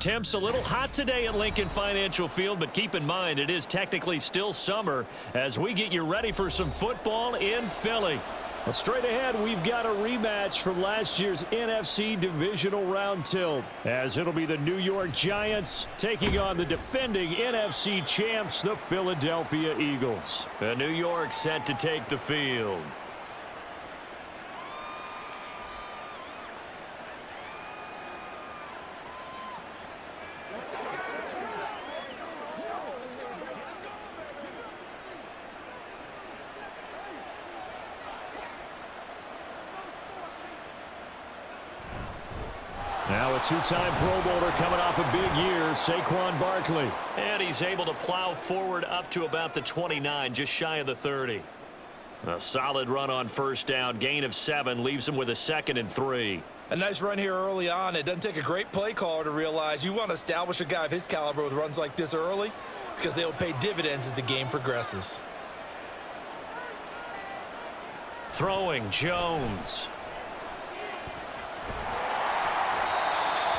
Temps a little hot today at Lincoln Financial Field, but keep in mind it is technically still summer as we get you ready for some football in Philly. Well, straight ahead, we've got a rematch from last year's NFC Divisional Round tilt, as it'll be the New York Giants taking on the defending NFC champs, the Philadelphia Eagles. The New York set to take the field. Now a two-time Pro Bowler coming off a big year, Saquon Barkley. And he's able to plow forward up to about the 29, just shy of the 30. A solid run on first down, gain of 7, leaves him with a 2nd and 3. A nice run here early on. It doesn't take a great play caller to realize you want to establish a guy of his caliber with runs like this early because they'll pay dividends as the game progresses. Throwing, Jones.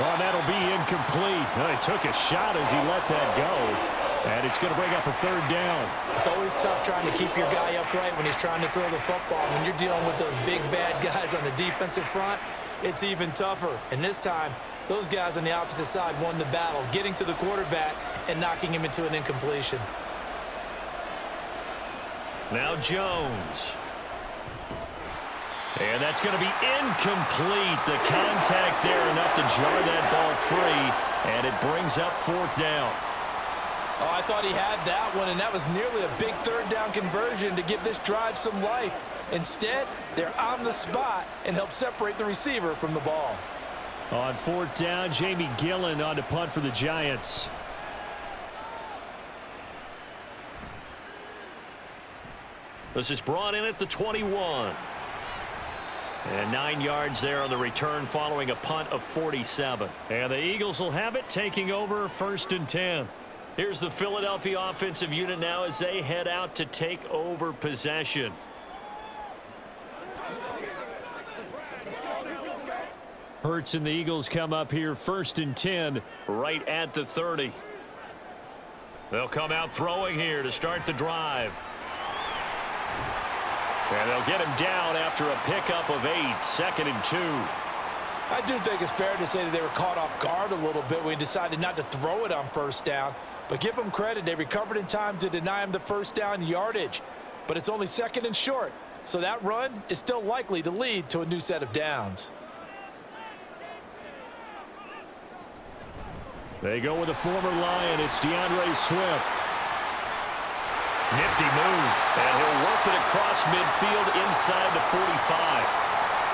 Oh, that'll be incomplete. He took a shot as he let that go. And it's going to bring up a 3rd down. It's always tough trying to keep your guy upright when he's trying to throw the football. When you're dealing with those big, bad guys on the defensive front, it's even tougher. And this time, those guys on the opposite side won the battle, getting to the quarterback and knocking him into an incompletion. Now Jones. And that's going to be incomplete. The contact there enough to jar that ball free, and it brings up 4th down. Oh, I thought he had that one, and that was nearly a big 3rd down conversion to give this drive some life. Instead, they're on the spot and help separate the receiver from the ball. On 4th down, Jamie Gillen on to punt for the Giants. This is brought in at the 21. And 9 yards there on the return following a punt of 47. And the Eagles will have it, taking over 1st and 10. Here's the Philadelphia offensive unit now as they head out to take over possession. Hurts and the Eagles come up here 1st and 10 right at the 30. They'll come out throwing here to start the drive. And they'll get him down after a pickup of 8, 2nd and 2. I do think it's fair to say that they were caught off guard a little bit when he decided not to throw it on 1st down. But give them credit, they recovered in time to deny him the 1st down yardage. But it's only 2nd and short, so that run is still likely to lead to a new set of downs. They go with a former Lion. It's DeAndre Swift. Nifty move, and he'll work it across midfield inside the 45.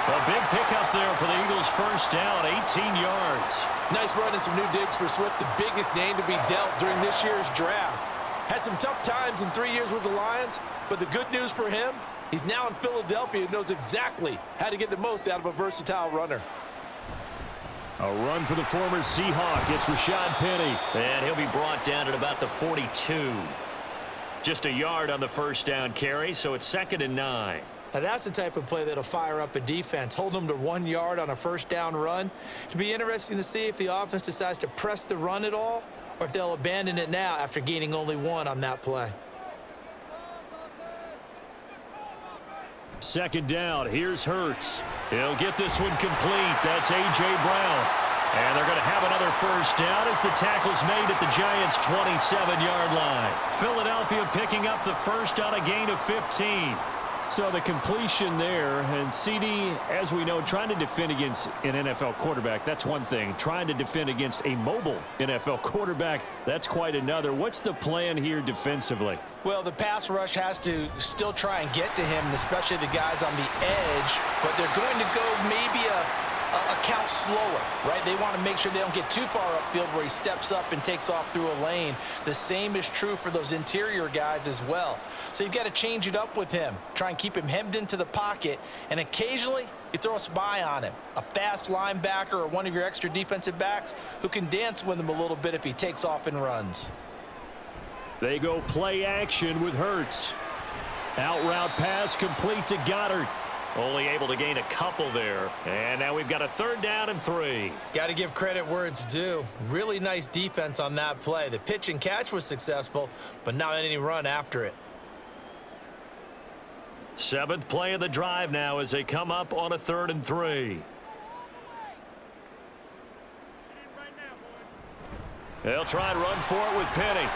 A big pickup there for the Eagles' 1st down, 18 yards. Nice run and some new digs for Swift, the biggest name to be dealt during this year's draft. Had some tough times in 3 years with the Lions, but the good news for him, he's now in Philadelphia and knows exactly how to get the most out of a versatile runner. A run for the former Seahawk. It's Rashad Penny. And he'll be brought down at about the 42. Just a yard on the 1st down carry, so it's 2nd and 9. Now that's the type of play that'll fire up a defense. Hold them to 1 yard on a 1st down run. It'll be interesting to see if the offense decides to press the run at all or if they'll abandon it now after gaining only 1 on that play. 2nd down. Here's Hurts. He'll get this one complete. That's A.J. Brown. And they're going to have another 1st down as the tackle's made at the Giants' 27-yard line. Philadelphia picking up the 1st on a gain of 15. So the completion there, and CD, as we know, trying to defend against an NFL quarterback, that's one thing. Trying to defend against a mobile NFL quarterback, that's quite another. What's the plan here defensively? Well, the pass rush has to still try and get to him, especially the guys on the edge, but they're going to go maybe a count slower, right? They want to make sure they don't get too far upfield where he steps up and takes off through a lane. The same is true for those interior guys as well. So you've got to change it up with him. Try and keep him hemmed into the pocket, and occasionally you throw a spy on him, a fast linebacker or one of your extra defensive backs who can dance with him a little bit if he takes off and runs. They go play action with Hurts. Out route pass complete to Goddard. Only able to gain a couple there. And now we've got a 3rd down and 3. Got to give credit where it's due. Really nice defense on that play. The pitch and catch was successful, but not any run after it. 7th play of the drive now as they come up on a 3rd and 3. They'll try and run for it with Penny.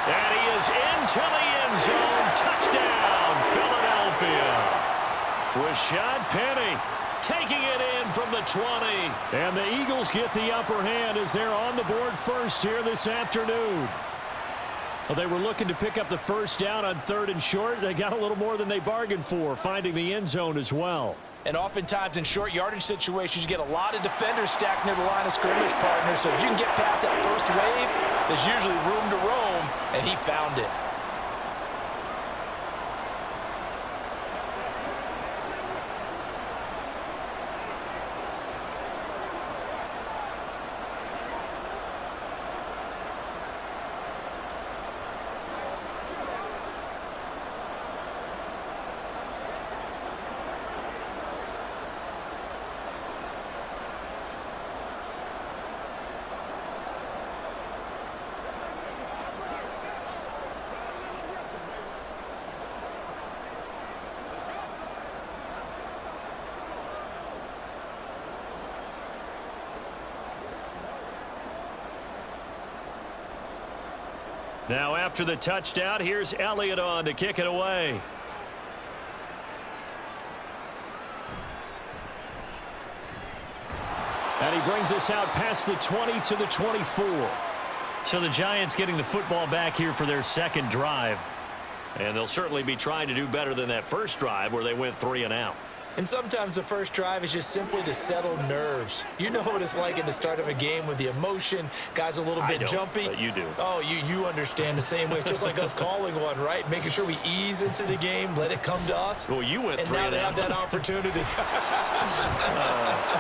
And he is into the end zone. Touchdown, Philadelphia. Rashad Penny taking it in from the 20. And the Eagles get the upper hand as they're on the board first here this afternoon. Well, they were looking to pick up the 1st down on 3rd and short. They got a little more than they bargained for, finding the end zone as well. And oftentimes in short yardage situations, you get a lot of defenders stacked near the line of scrimmage, partner. So if you can get past that first wave, there's usually room to roam, and he found it. Now after the touchdown, here's Elliott on to kick it away. And he brings us out past the 20 to the 24. So the Giants getting the football back here for their 2nd drive. And they'll certainly be trying to do better than that first drive where they went 3 and out. And sometimes the first drive is just simply to settle nerves. You know what it's like at the start of a game with the emotion. Guys a little bit jumpy. But you do. Oh, you understand the same way. It's just like us calling one, right? Making sure we ease into the game, let it come to us. Well, you went 3 and out. And now they have that opportunity.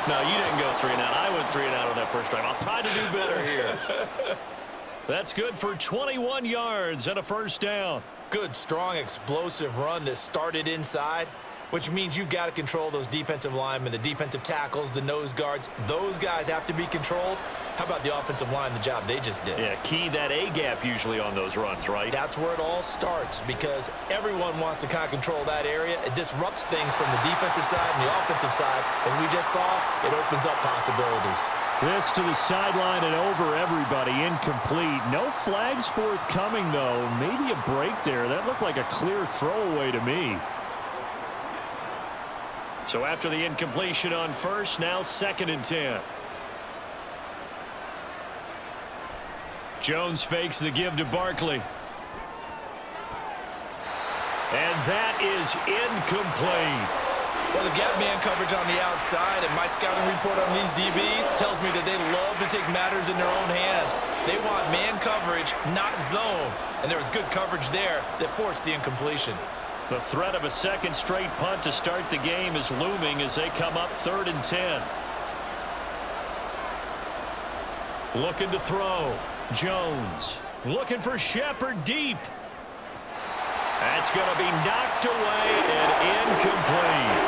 No, you didn't go 3 and out. I went 3 and out on that first drive. I'll try to do better here. That's good for 21 yards and a 1st down. Good, strong, explosive run that started inside, which means you've got to control those defensive linemen, the defensive tackles, the nose guards. Those guys have to be controlled. How about the offensive line, the job they just did? Yeah, key that A-gap usually on those runs, right? That's where it all starts because everyone wants to kind of control that area. It disrupts things from the defensive side and the offensive side. As we just saw, it opens up possibilities. This to the sideline and over everybody. Incomplete. No flags forthcoming, though. Maybe a break there. That looked like a clear throwaway to me. So after the incompletion on 1st, now 2nd and 10. Jones fakes the give to Barkley. And that is incomplete. Well, they've got man coverage on the outside, and my scouting report on these DBs tells me that they love to take matters in their own hands. They want man coverage, not zone. And there was good coverage there that forced the incompletion. The threat of a 2nd straight punt to start the game is looming as they come up 3rd and 10. Looking to throw. Jones looking for Shepard deep. That's going to be knocked away and incomplete.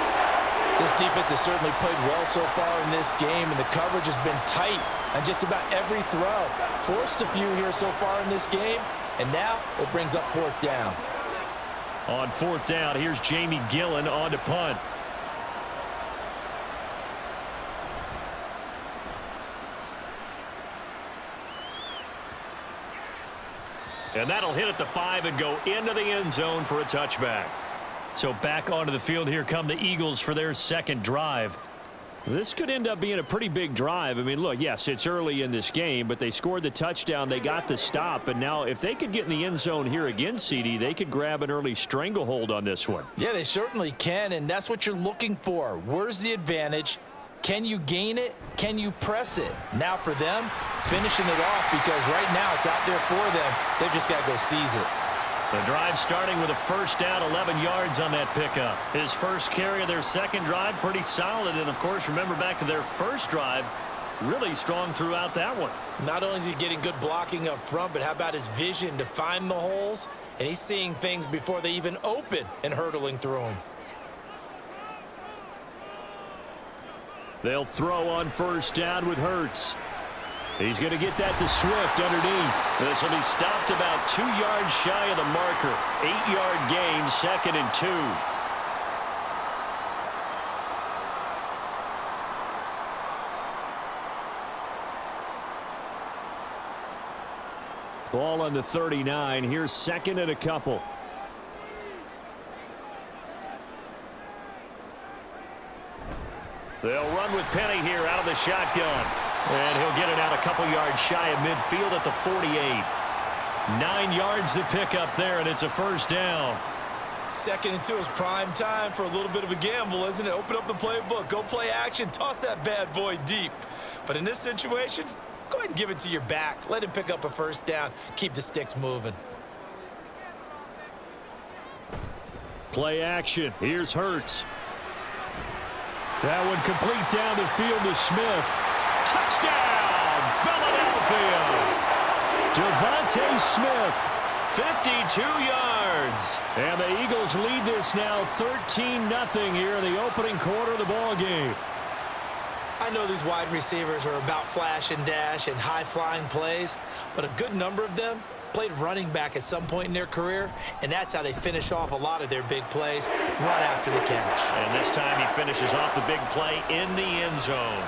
This defense has certainly played well so far in this game, and the coverage has been tight on just about every throw. Forced a few here so far in this game, and now it brings up 4th down. On 4th down, here's Jamie Gillen on to punt. And that'll hit at the 5 and go into the end zone for a touchback. So back onto the field, here come the Eagles for their 2nd drive. This could end up being a pretty big drive. I mean, look, yes, it's early in this game, but they scored the touchdown. They got the stop. And now if they could get in the end zone here again, CD, they could grab an early stranglehold on this one. Yeah, they certainly can, and that's what you're looking for. Where's the advantage? Can you gain it? Can you press it? Now for them, finishing it off, because right now it's out there for them. They've just got to go seize it. The drive starting with a 1st down, 11 yards on that pickup. His first carry of their 2nd drive, pretty solid. And, of course, remember back to their first drive, really strong throughout that one. Not only is he getting good blocking up front, but how about his vision to find the holes and he's seeing things before they even open and hurdling through them. They'll throw on first down with Hurts. He's going to get that to Swift underneath. This will be stopped about 2 yards shy of the marker. 8-yard gain, 2nd and 2. Ball on the 39. Here's 2nd and a couple. They'll run with Penny here out of the shotgun. And he'll get it out a couple yards shy of midfield at the 48. 9 yards to pick up there, and it's a first down. 2nd and 2 is prime time for a little bit of a gamble, isn't it? Open up the playbook, go play action, toss that bad boy deep. But in this situation, go ahead and give it to your back. Let him pick up a first down. Keep the sticks moving. Play action. Here's Hurts. That one complete down the field to Smith. Touchdown, Philadelphia. Devontae Smith, 52 yards. And the Eagles lead this now 13-0 here in the opening quarter of the ball game. I know these wide receivers are about flash and dash and high-flying plays, but a good number of them played running back at some point in their career, and that's how they finish off a lot of their big plays, run after the catch. And this time he finishes off the big play in the end zone.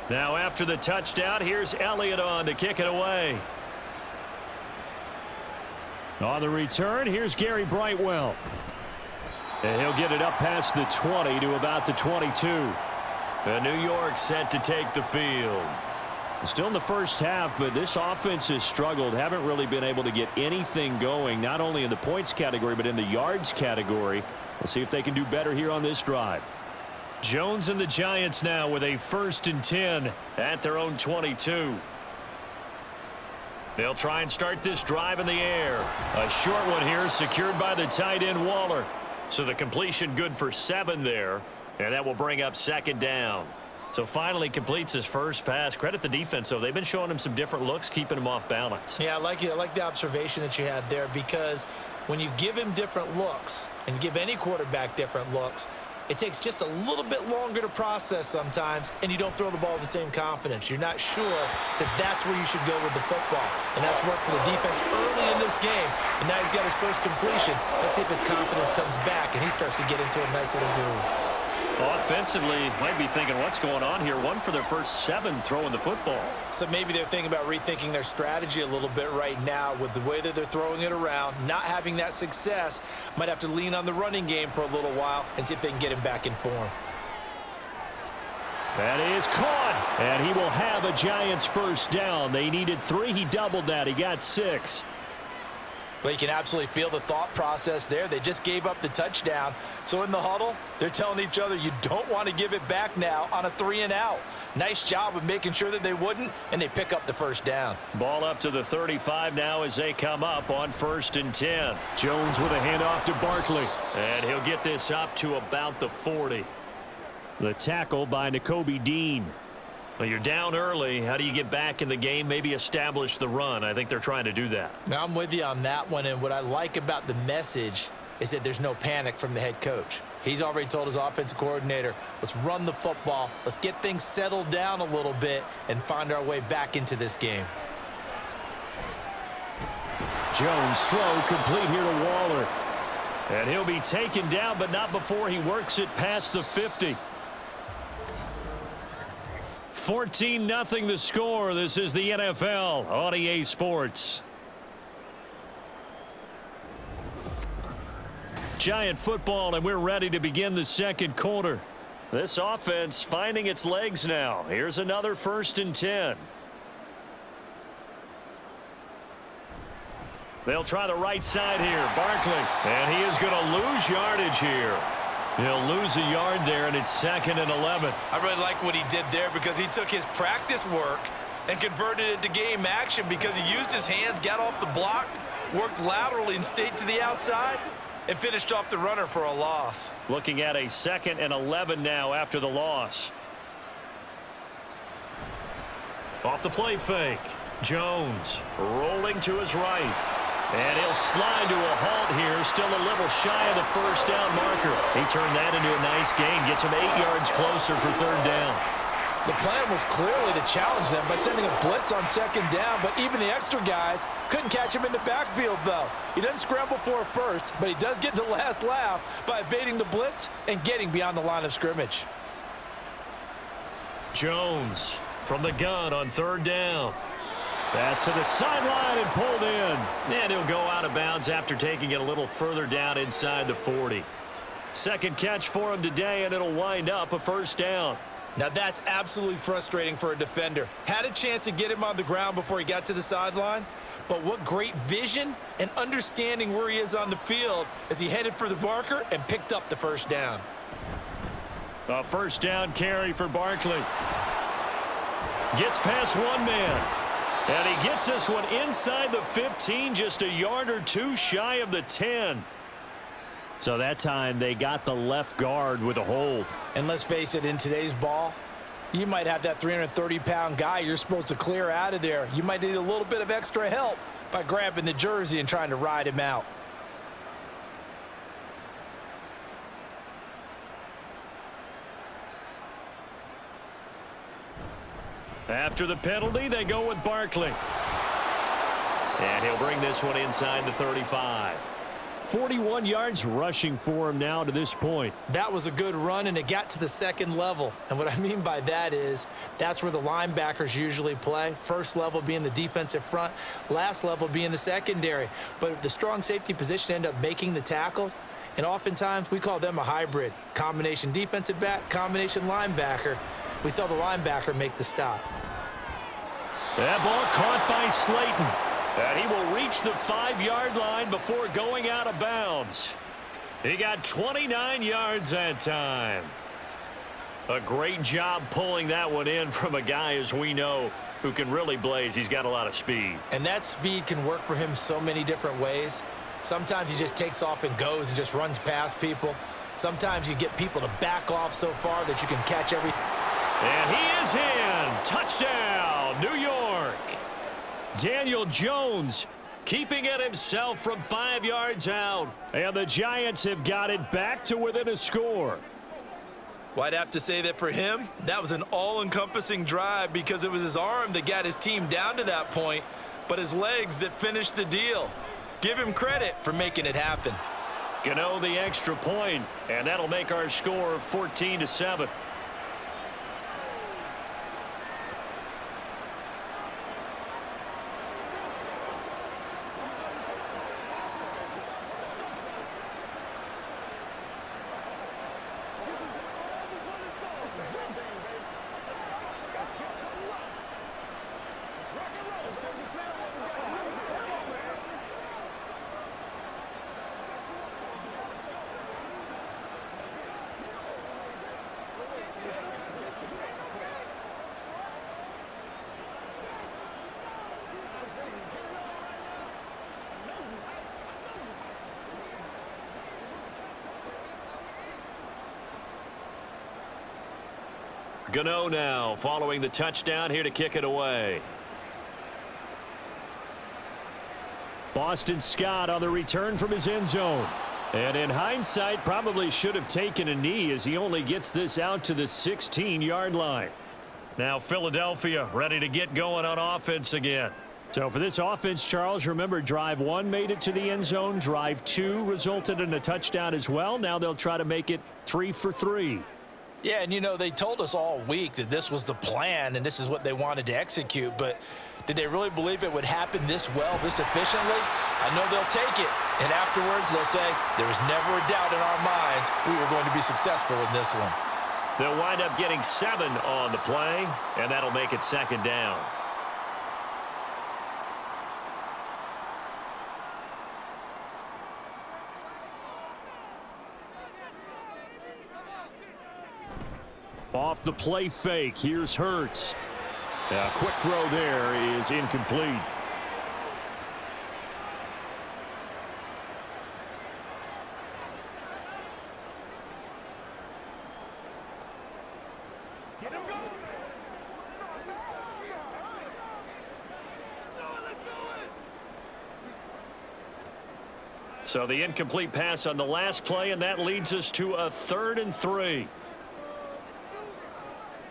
Now after the touchdown, here's Elliott on to kick it away. On the return, here's Gary Brightwell. And he'll get it up past the 20 to about the 22. And New York set to take the field. Still in the first half, but this offense has struggled. Haven't really been able to get anything going, not only in the points category, but in the yards category. We'll see if they can do better here on this drive. Jones and the Giants now with a 1st and 10 at their own 22. They'll try and start this drive in the air. A short one here secured by the tight end Waller. So the completion good for 7 there. And that will bring up 2nd down. So finally completes his first pass. Credit the defense, though. They've been showing him some different looks, keeping him off balance. Yeah, I like it. I like the observation that you had there, because when you give him different looks and give any quarterback different looks, it takes just a little bit longer to process sometimes, and you don't throw the ball with the same confidence. You're not sure that that's where you should go with the football, and that's worked for the defense early in this game, and now he's got his first completion. Let's see if his confidence comes back, and he starts to get into a nice little groove. Offensively, might be thinking, what's going on here? 1 for their first 7 throwing the football. So maybe they're thinking about rethinking their strategy a little bit right now with the way that they're throwing it around, not having that success. Might have to lean on the running game for a little while and see if they can get him back in form. That is caught, and he will have a Giants first down. They needed 3. He doubled that. He got 6. Well, you can absolutely feel the thought process there. They just gave up the touchdown. So in the huddle, they're telling each other, you don't want to give it back now on a 3 and out. Nice job of making sure that they wouldn't, and they pick up the first down. Ball up to the 35 now as they come up on 1st and 10. Jones with a handoff to Barkley. And he'll get this up to about the 40. The tackle by Nakobe Dean. Well, you're down early. How do you get back in the game? Maybe establish the run. I think they're trying to do that. Now, I'm with you on that one, and what I like about the message is that there's no panic from the head coach. He's already told his offensive coordinator, let's run the football, let's get things settled down a little bit and find our way back into this game. Jones throw complete here to Waller. And he'll be taken down, but not before he works it past the 50. 14-0 the score. This is the NFL on EA Sports. Giant football, and we're ready to begin the second quarter. This offense finding its legs now. Here's another 1st and 10. They'll try the right side here. Barkley. And he is going to lose yardage here. He'll lose a yard there, and it's 2nd and 11. I really like what he did there because he took his practice work and converted it to game action because he used his hands, got off the block, worked laterally and stayed to the outside, and finished off the runner for a loss. Looking at a 2nd and 11 now after the loss. Off the play fake. Jones rolling to his right. And he'll slide to a halt here, still a little shy of the 1st down marker. He turned that into a nice gain, gets him 8 yards closer for 3rd down. The plan was clearly to challenge them by sending a blitz on 2nd down, but even the extra guys couldn't catch him in the backfield, though. He doesn't scramble for a first, but he does get the last laugh by evading the blitz and getting beyond the line of scrimmage. Jones from the gun on 3rd down. Pass to the sideline and pulled in. And he'll go out of bounds after taking it a little further down inside the 40. 2nd catch for him today, and it'll wind up a 1st down. Now that's absolutely frustrating for a defender. Had a chance to get him on the ground before he got to the sideline, but what great vision and understanding where he is on the field as he headed for the marker and picked up the 1st down. A 1st down carry for Barkley. Gets past one man. And he gets this one inside the 15, just a yard or 2 shy of the 10. So that time they got the left guard with a hold. And let's face it, in today's ball, you might have that 330-pound guy you're supposed to clear out of there. You might need a little bit of extra help by grabbing the jersey and trying to ride him out. After the penalty, they go with Barkley. And he'll bring this one inside the 35. 41 yards rushing for him now to this point. That was a good run, and it got to the 2nd level. And what I mean by that is that's where the linebackers usually play. 1st level being the defensive front, last level being the secondary. But the strong safety position ended up making the tackle. And oftentimes we call them a hybrid. Combination defensive back, combination linebacker. We saw the linebacker make the stop. That ball caught by Slayton. And he will reach the 5-yard line before going out of bounds. He got 29 yards that time. A great job pulling that one in from a guy, as we know, who can really blaze. He's got a lot of speed. And that speed can work for him so many different ways. Sometimes he just takes off and goes and just runs past people. Sometimes you get people to back off so far that you can catch everything. And he is in. Touchdown, New York. Daniel Jones keeping it himself from 5 yards out. And the Giants have got it back to within a score. Well, I'd have to say that for him, that was an all-encompassing drive because it was his arm that got his team down to that point, but his legs that finished the deal. Give him credit for making it happen. Gano the extra point, and that'll make our score 14-7. Gano now following the touchdown here to kick it away. Boston Scott on the return from his end zone. And in hindsight, probably should have taken a knee as he only gets this out to the 16-yard line. Now Philadelphia ready to get going on offense again. So for this offense, Charles, remember drive 1 made it to the end zone. Drive 2 resulted in a touchdown as well. Now they'll try to make it 3 for 3. Yeah, and you know, they told us all week that this was the plan and this is what they wanted to execute, but did they really believe it would happen this well, this efficiently? I know they'll take it, And afterwards, they'll say, there was never a doubt in our minds we were going to be successful in this one. They'll wind up getting 7 on the play, and that'll make it second down. Off the play fake, here's Hurts. A quick throw there is incomplete. So the incomplete pass on the last play, and that leads us to a 3rd and 3.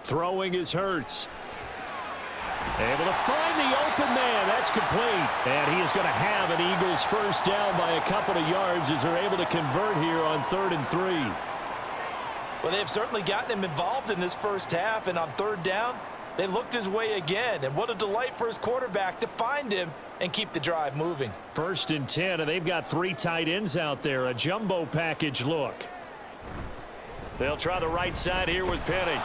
Throwing is Hurts. Able to find the open man. That's complete. And he is going to have an Eagles first down by a couple of yards as they're able to convert here on 3rd and 3. Well, they've certainly gotten him involved in this first half, and on 3rd down, they looked his way again. And what a delight for his quarterback to find him and keep the drive moving. 1st and 10, and they've got 3 tight ends out there. A jumbo package look. They'll try the right side here with Penny.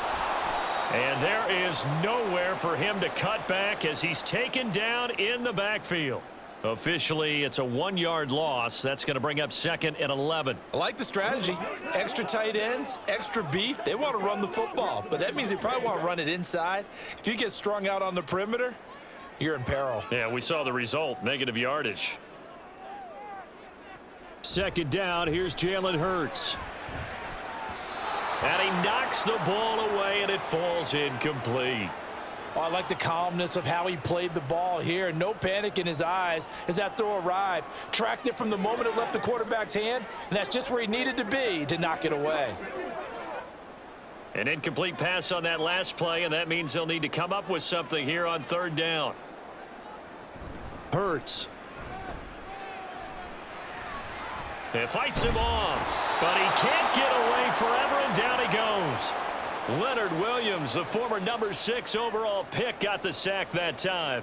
And there is nowhere for him to cut back as he's taken down in the backfield. Officially, it's a 1-yard loss. That's going to bring up 2nd and 11. I like the strategy. Extra tight ends, extra beef. They want to run the football, but that means they probably want to run it inside. If you get strung out on the perimeter, you're in peril. Yeah, we saw the result, negative yardage. 2nd down, here's Jalen Hurts. And he knocks the ball away, and it falls incomplete. Oh, I like the calmness of how he played the ball here. No panic in his eyes as that throw arrived. Tracked it from the moment it left the quarterback's hand, and that's just where he needed to be to knock it away. An incomplete pass on that last play, and that means they'll need to come up with something here on 3rd down. Hurts. It fights him off, but he can't get away forever, and down he goes. Leonard Williams, the former number 6 overall pick, got the sack that time.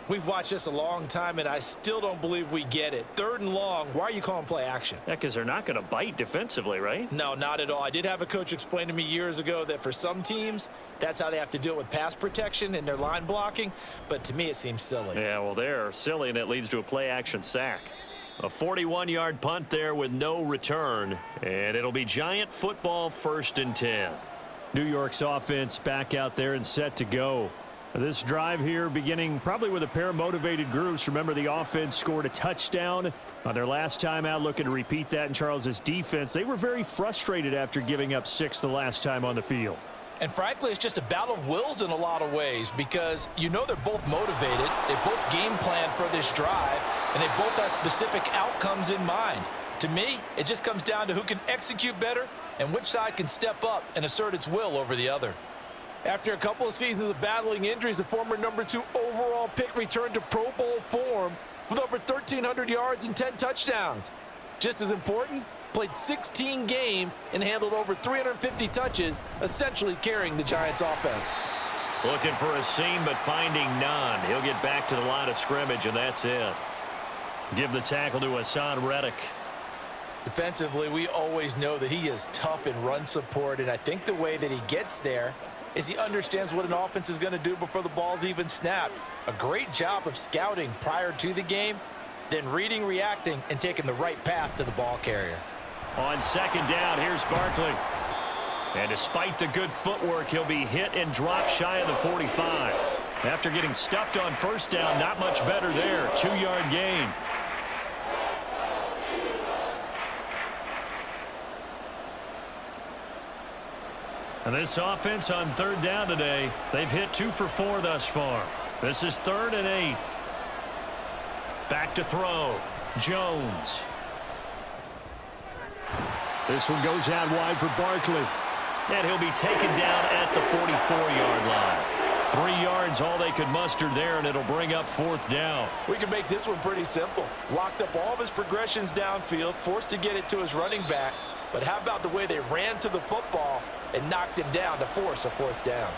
We've watched this a long time, and I still don't believe we get it. 3rd and long, why are you calling play action? Yeah, because they're not going to bite defensively, right? No, not at all. I did have a coach explain to me years ago that for some teams, that's how they have to deal with pass protection and their line blocking, but to me it seems silly. Yeah, well, they're silly, and it leads to a play action sack. A 41-yard punt there with no return, and it'll be Giant football 1st and 10. New York's offense back out there and set to go. This drive here beginning probably with a pair of motivated groups. Remember, the offense scored a touchdown on their last time out, looking to repeat that in Charles's defense. They were very frustrated after giving up 6 the last time on the field. And frankly, it's just a battle of wills in a lot of ways because you know they're both motivated. They both game plan for this drive, and they both have specific outcomes in mind. To me, it just comes down to who can execute better and which side can step up and assert its will over the other. After a couple of seasons of battling injuries, the former number 2 overall pick returned to Pro Bowl form with over 1,300 yards and 10 touchdowns. Just as important, played 16 games and handled over 350 touches, essentially carrying the Giants offense. Looking for a seam, but finding none. He'll get back to the line of scrimmage, and that's it. Give the tackle to Hassan Reddick. Defensively, we always know that he is tough in run support, and I think the way that he gets there is he understands what an offense is going to do before the ball's even snapped. A great job of scouting prior to the game, then reading, reacting, and taking the right path to the ball carrier. On 2nd down, here's Barkley. And despite the good footwork, he'll be hit and dropped shy of the 45. After getting stuffed on 1st down, not much better there. 2-yard gain. And this offense on 3rd down today, they've hit 2 for 4 thus far. This is 3rd and 8. Back to throw. Jones. This one goes out wide for Barkley. And he'll be taken down at the 44-yard line. 3 yards, all they could muster there, and it'll bring up 4th down. We can make this one pretty simple. Locked up all of his progressions downfield, forced to get it to his running back. But how about the way they ran to the football and knocked him down to force a 4th down?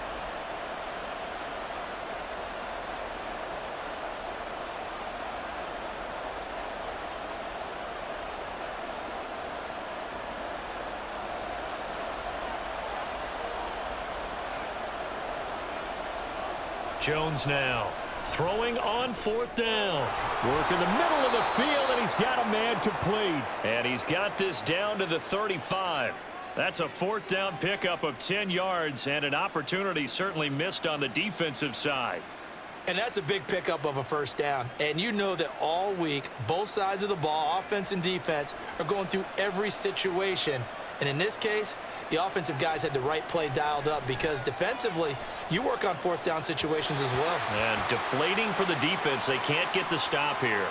Jones now throwing on 4th down. Work in the middle of the field, and he's got a man complete. And he's got this down to the 35. That's a 4th down pickup of 10 yards and an opportunity certainly missed on the defensive side. And that's a big pickup of a 1st down. And you know that all week, both sides of the ball, offense and defense, are going through every situation. And in this case, the offensive guys had the right play dialed up because defensively, you work on 4th down situations as well. And deflating for the defense. They can't get the stop here.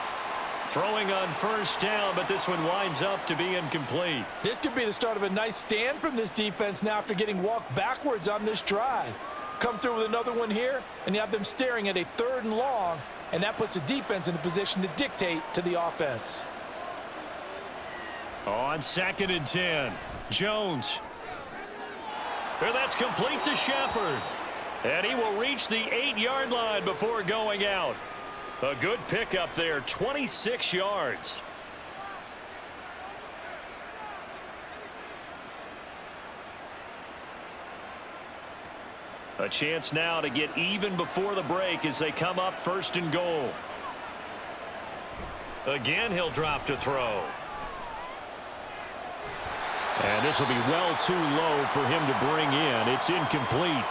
Throwing on 1st down, but this one winds up to be incomplete. This could be the start of a nice stand from this defense now after getting walked backwards on this drive. Come through with another one here, and you have them staring at a 3rd and long, and that puts the defense in a position to dictate to the offense. On 2nd and 10, Jones. And that's complete to Shepard. And he will reach the 8-yard line before going out. A good pickup there, 26 yards. A chance now to get even before the break as they come up 1st and goal. Again, he'll drop to throw. And this will be well too low for him to bring in. It's incomplete.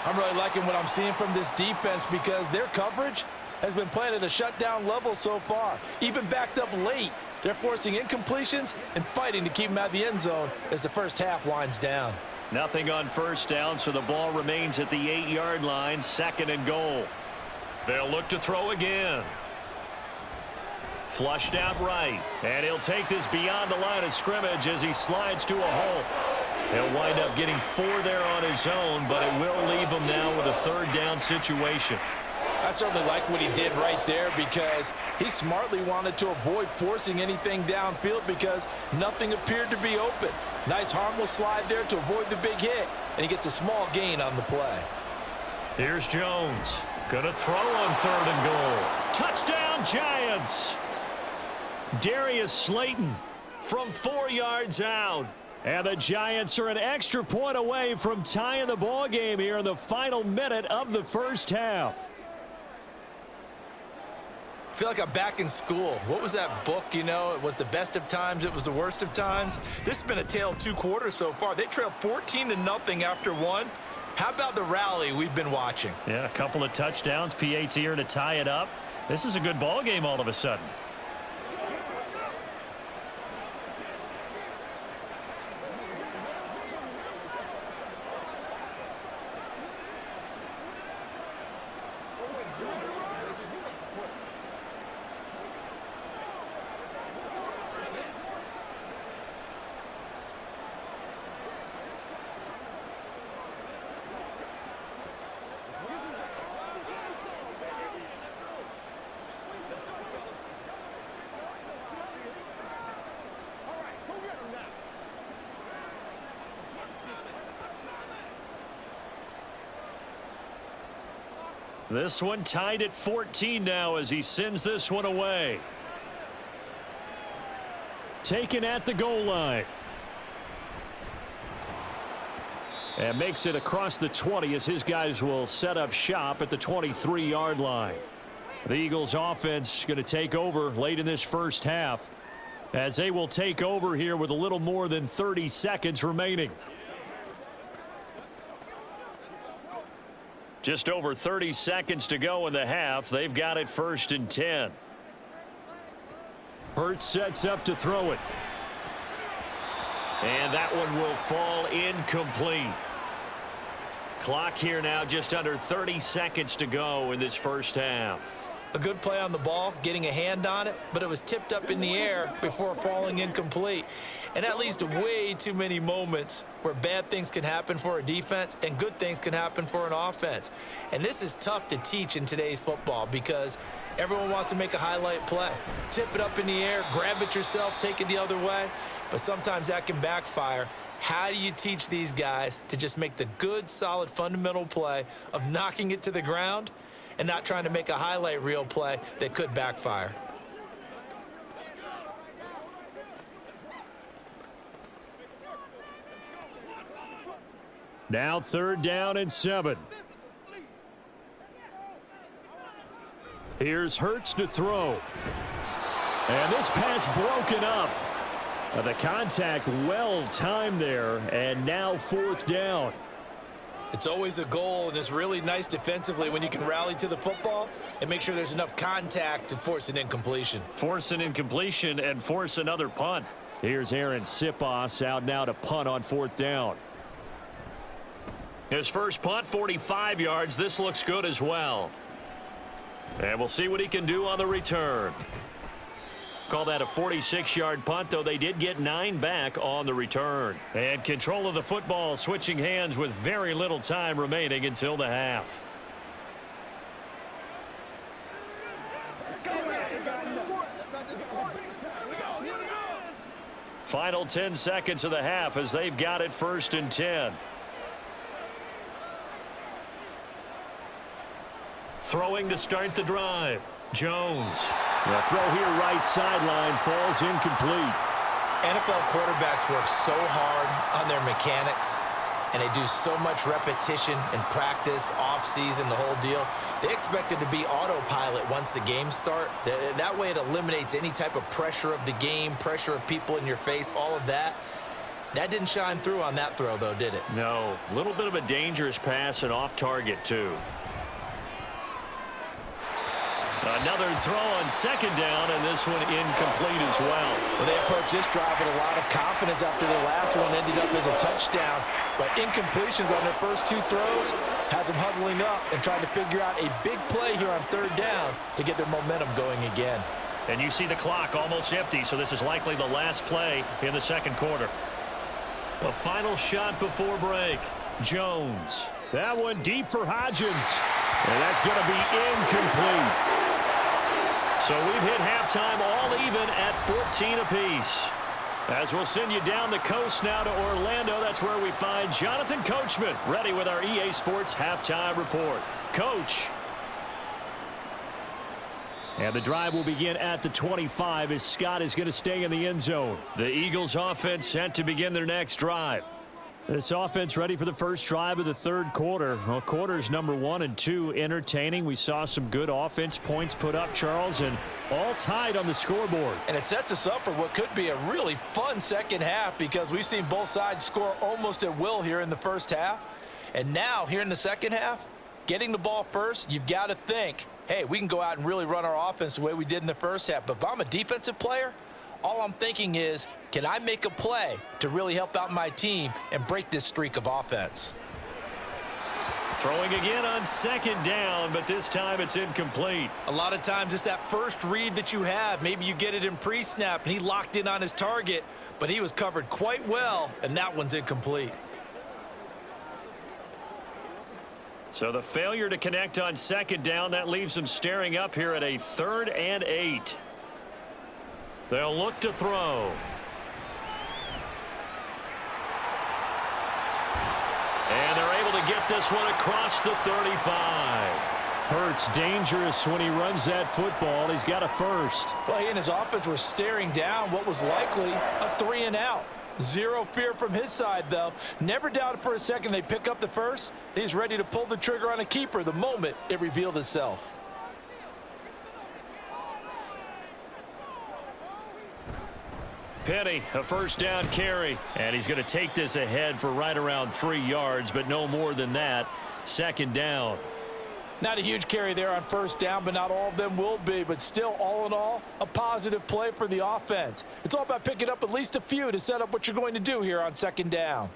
I'm really liking what I'm seeing from this defense because their coverage has been playing at a shutdown level so far. Even backed up late, they're forcing incompletions and fighting to keep them out of the end zone as the first half winds down. Nothing on 1st down, so the ball remains at the 8-yard line, 2nd and goal. They'll look to throw again. Flushed out right, and he'll take this beyond the line of scrimmage as he slides to a halt. He'll wind up getting 4 there on his own, but it will leave him now with a 3rd down situation. I certainly like what he did right there because he smartly wanted to avoid forcing anything downfield because nothing appeared to be open. Nice harmless slide there to avoid the big hit, and he gets a small gain on the play. Here's Jones. Gonna throw on 3rd and goal. Touchdown, Giants! Darius Slayton from 4 yards out. And the Giants are an extra point away from tying the ball game here in the final minute of the first half. I feel like I'm back in school. What was that book, you know? It was the best of times. It was the worst of times. This has been a tale of 2 quarters so far. They trailed 14-0 after 1. How about the rally we've been watching? Yeah, a couple of touchdowns, PAT here to tie it up. This is a good ball game all of a sudden. This one tied at 14 now as he sends this one away. Taken at the goal line. And makes it across the 20 as his guys will set up shop at the 23-yard line. The Eagles offense going to take over late in this first half as they will take over here with a little more than 30 seconds remaining. Just over 30 seconds to go in the half. They've got it 1st and 10. Hurts sets up to throw it. And that one will fall incomplete. Clock here now just under 30 seconds to go in this first half. A good play on the ball, getting a hand on it, but it was tipped up in the air before falling incomplete. And that leads to way too many moments where bad things can happen for a defense and good things can happen for an offense. And this is tough to teach in today's football because everyone wants to make a highlight play. Tip it up in the air, grab it yourself, take it the other way. But sometimes that can backfire. How do you teach these guys to just make the good, solid, fundamental play of knocking it to the ground and not trying to make a highlight reel play that could backfire? Now 3rd down and 7. Here's Hurts to throw. And this pass broken up. The contact well timed there, and now 4th down. It's always a goal, and it's really nice defensively when you can rally to the football and make sure there's enough contact to force an incompletion. Force an incompletion and force another punt. Here's Aaron Sipos out now to punt on 4th down. His first punt, 45 yards. This looks good as well. And we'll see what he can do on the return. Call that a 46-yard punt, though they did get 9 back on the return. And control of the football switching hands with very little time remaining until the half. Final 10 seconds of the half as they've got it 1st and 10. Throwing to start the drive. Jones. The throw here right sideline falls incomplete. NFL quarterbacks work so hard on their mechanics, and they do so much repetition and practice, off-season, the whole deal. They expect it to be autopilot once the games start. That way it eliminates any type of pressure of the game, pressure of people in your face, all of that. That didn't shine through on that throw, though, did it? No. A little bit of a dangerous pass and off target, too. Another throw on 2nd down, and this one incomplete as well. Well, they approached this drive with a lot of confidence after the last one ended up as a touchdown. But incompletions on their first 2 throws has them huddling up and trying to figure out a big play here on 3rd down to get their momentum going again. And you see the clock almost empty, so this is likely the last play in the 2nd quarter. The final shot before break. Jones. That one deep for Hodgins. And that's going to be incomplete. So we've hit halftime all even at 14 apiece. As we'll send you down the coast now to Orlando, that's where we find Jonathan Coachman ready with our EA Sports Halftime Report. Coach. And the drive will begin at the 25 as Scott is going to stay in the end zone. The Eagles offense set to begin their next drive. This offense ready for the first drive of the 3rd quarter. Well, quarters number 1 and 2 entertaining. We saw some good offense points put up, Charles, and all tied on the scoreboard. And it sets us up for what could be a really fun second half because we've seen both sides score almost at will here in the first half. And now, here in the second half, getting the ball first, you've got to think, hey, we can go out and really run our offense the way we did in the first half. But if I'm a defensive player, all I'm thinking is, can I make a play to really help out my team and break this streak of offense? Throwing again on 2nd down, but this time it's incomplete. A lot of times it's that first read that you have. Maybe you get it in pre-snap, and he locked in on his target, but he was covered quite well, and that one's incomplete. So the failure to connect on 2nd down, that leaves him staring up here at a 3rd and 8. They'll look to throw. And they're able to get this one across the 35. Hurts dangerous when he runs that football. He's got a first. Well, he and his offense were staring down what was likely a 3 and out. Zero fear from his side, though. Never doubted for a second they'd pick up the first. He's ready to pull the trigger on a keeper the moment it revealed itself. Penny, a 1st down carry. And he's going to take this ahead for right around 3 yards, but no more than that. 2nd down. Not a huge carry there on 1st down, but not all of them will be. But still, all in all, a positive play for the offense. It's all about picking up at least a few to set up what you're going to do here on 2nd down.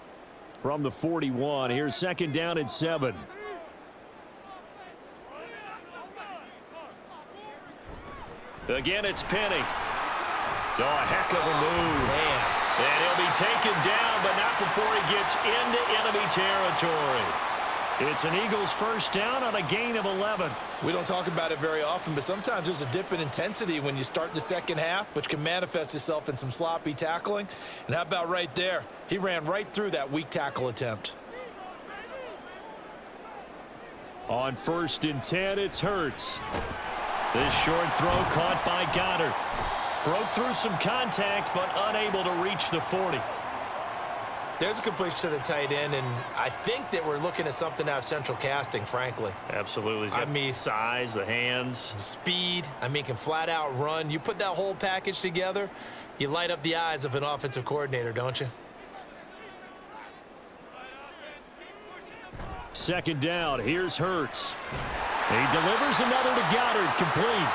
From the 41, here's 2nd down and 7. Again, it's Penny. Oh, a heck of a move. Man. And he'll be taken down, but not before he gets into enemy territory. It's an Eagles 1st down on a gain of 11. We don't talk about it very often, but sometimes there's a dip in intensity when you start the second half, which can manifest itself in some sloppy tackling. And how about right there? He ran right through that weak tackle attempt. On 1st and 10, it's Hurts. This short throw caught by Goddard. Broke through some contact, but unable to reach the 40. There's a completion to the tight end, and I think that we're looking at something out of central casting, frankly. Absolutely. He's got size, the hands. Speed. I mean, can flat out run. You put that whole package together, you light up the eyes of an offensive coordinator, don't you? Second down. Here's Hurts. He delivers another to Goddard, complete.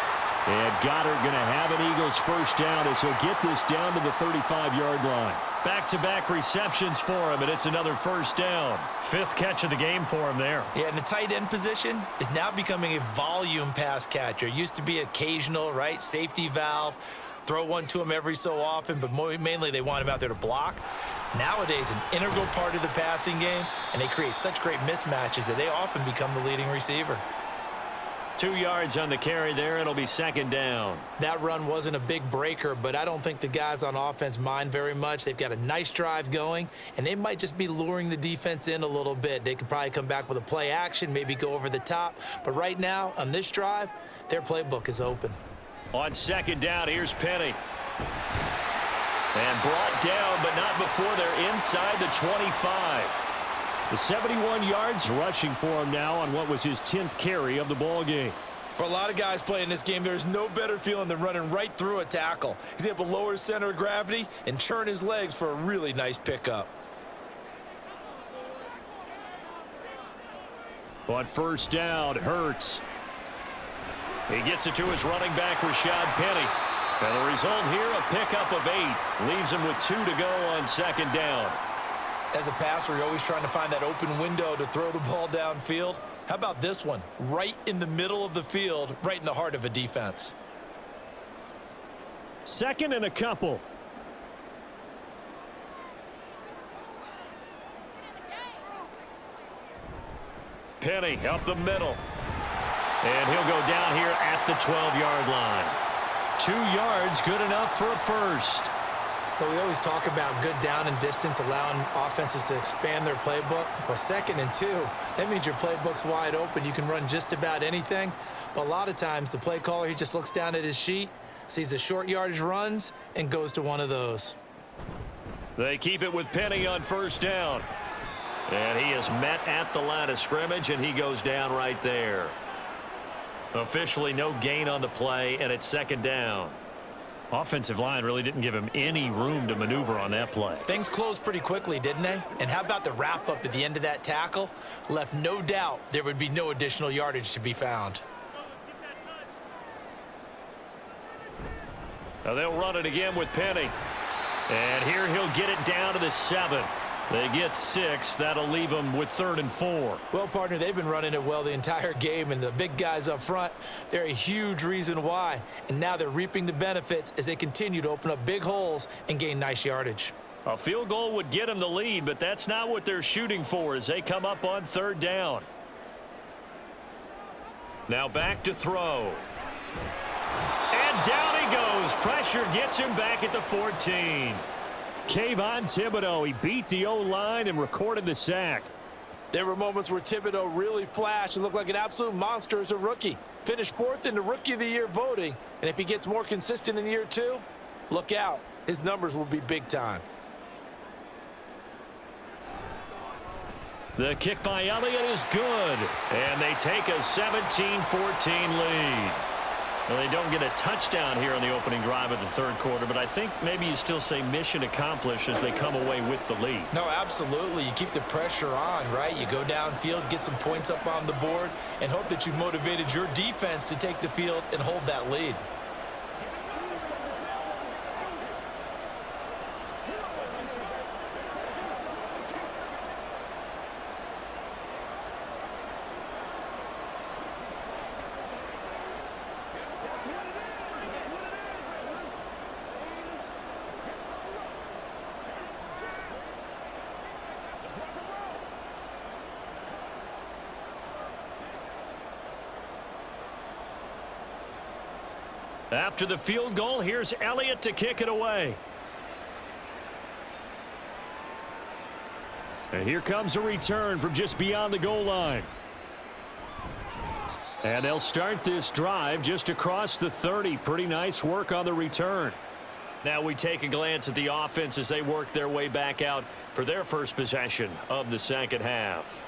And Goddard going to have an Eagles first down as he'll get this down to the 35-yard line. Back-to-back receptions for him, and it's another first down. Fifth catch of the game for him there. Yeah, and the tight end position is now becoming a volume pass catcher. Used to be occasional, right? Safety valve. Throw one to him every so often, but mainly they want him out there to block. Nowadays, an integral part of the passing game, and they create such great mismatches that they often become the leading receiver. 2 yards on the carry there. It'll be second down. That run wasn't a big breaker, but I don't think the guys on offense mind very much. They've got a nice drive going, and they might just be luring the defense in a little bit. They could probably come back with a play action, maybe go over the top. But right now, on this drive, their playbook is open. On second down, here's Penny. And brought down, but not before they're inside the 25. The 71 yards rushing for him now on what was his 10th carry of the ball game. For a lot of guys playing this game, there's no better feeling than running right through a tackle. He's able to lower his center of gravity and churn his legs for a really nice pickup. On first down, Hurts. He gets it to his running back, Rashad Penny. And the result here, a pickup of 8. Leaves him with 2 to go on second down. As a passer, you're always trying to find that open window to throw the ball downfield. How about this one? Right in the middle of the field, right in the heart of a defense. Second and a couple. Penny up the middle. And he'll go down here at the 12-yard line. 2 yards, good enough for a first. But we always talk about good down and distance, allowing offenses to expand their playbook. Well, 2nd and 2, that means your playbook's wide open. You can run just about anything. But a lot of times, the play caller, he just looks down at his sheet, sees the short yardage runs, and goes to one of those. They keep it with Penny on first down. And he is met at the line of scrimmage, and he goes down right there. Officially no gain on the play, and it's second down. Offensive line really didn't give him any room to maneuver on that play. Things closed pretty quickly, didn't they? And how about the wrap-up at the end of that tackle? Left no doubt there would be no additional yardage to be found. Now they'll run it again with Penny. And here he'll get it down to the 7. They get 6. That'll leave them with 3rd and 4. Well, partner, they've been running it well the entire game, and the big guys up front, they're a huge reason why. And now they're reaping the benefits as they continue to open up big holes and gain nice yardage. A field goal would get them the lead, but that's not what they're shooting for as they come up on 3rd down. Now back to throw. And down he goes. Pressure gets him back at the 14. Kayvon Thibodeau, he beat the O-line and recorded the sack. There were moments where Thibodeau really flashed and looked like an absolute monster as a rookie. Finished 4th in the Rookie of the Year voting, and if he gets more consistent in year 2, look out. His numbers will be big time. The kick by Elliott is good, and they take a 17-14 lead. Well, they don't get a touchdown here on the opening drive of the 3rd quarter, but I think maybe you still say mission accomplished as they come away with the lead. No, absolutely. You keep the pressure on, right? You go downfield, get some points up on the board, and hope that you've motivated your defense to take the field and hold that lead. After the field goal, here's Elliott to kick it away. And here comes a return from just beyond the goal line. And they'll start this drive just across the 30. Pretty nice work on the return. Now we take a glance at the offense as they work their way back out for their first possession of the second half.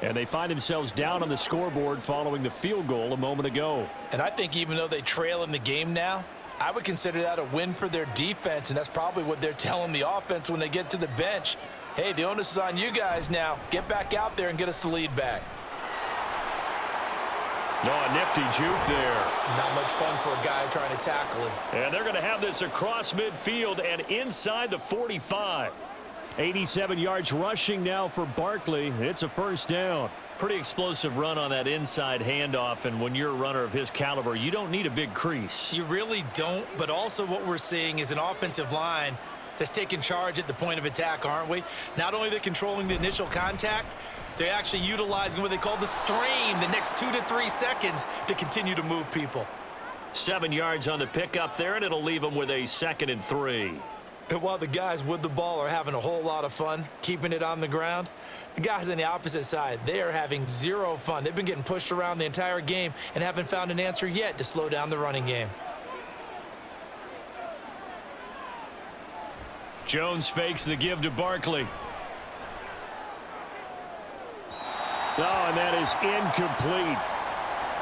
And they find themselves down on the scoreboard following the field goal a moment ago. And I think even though they trail in the game now, I would consider that a win for their defense, and that's probably what they're telling the offense when they get to the bench. Hey, the onus is on you guys now. Get back out there and get us the lead back. No, a nifty juke there. Not much fun for a guy trying to tackle him. And they're going to have this across midfield and inside the 45. 87 yards rushing now for Barkley. It's a first down. Pretty explosive run on that inside handoff, and when you're a runner of his caliber, you don't need a big crease. You really don't, but also what we're seeing is an offensive line that's taking charge at the point of attack, aren't we? Not only are they controlling the initial contact, they're actually utilizing what they call the stream the next 2 to 3 seconds to continue to move people. 7 yards on the pickup there, and it'll leave them with a 2nd and 3. And while the guys with the ball are having a whole lot of fun keeping it on the ground, the guys on the opposite side, they are having zero fun. They've been getting pushed around the entire game and haven't found an answer yet to slow down the running game. Jones fakes the give to Barkley. Oh, and that is incomplete.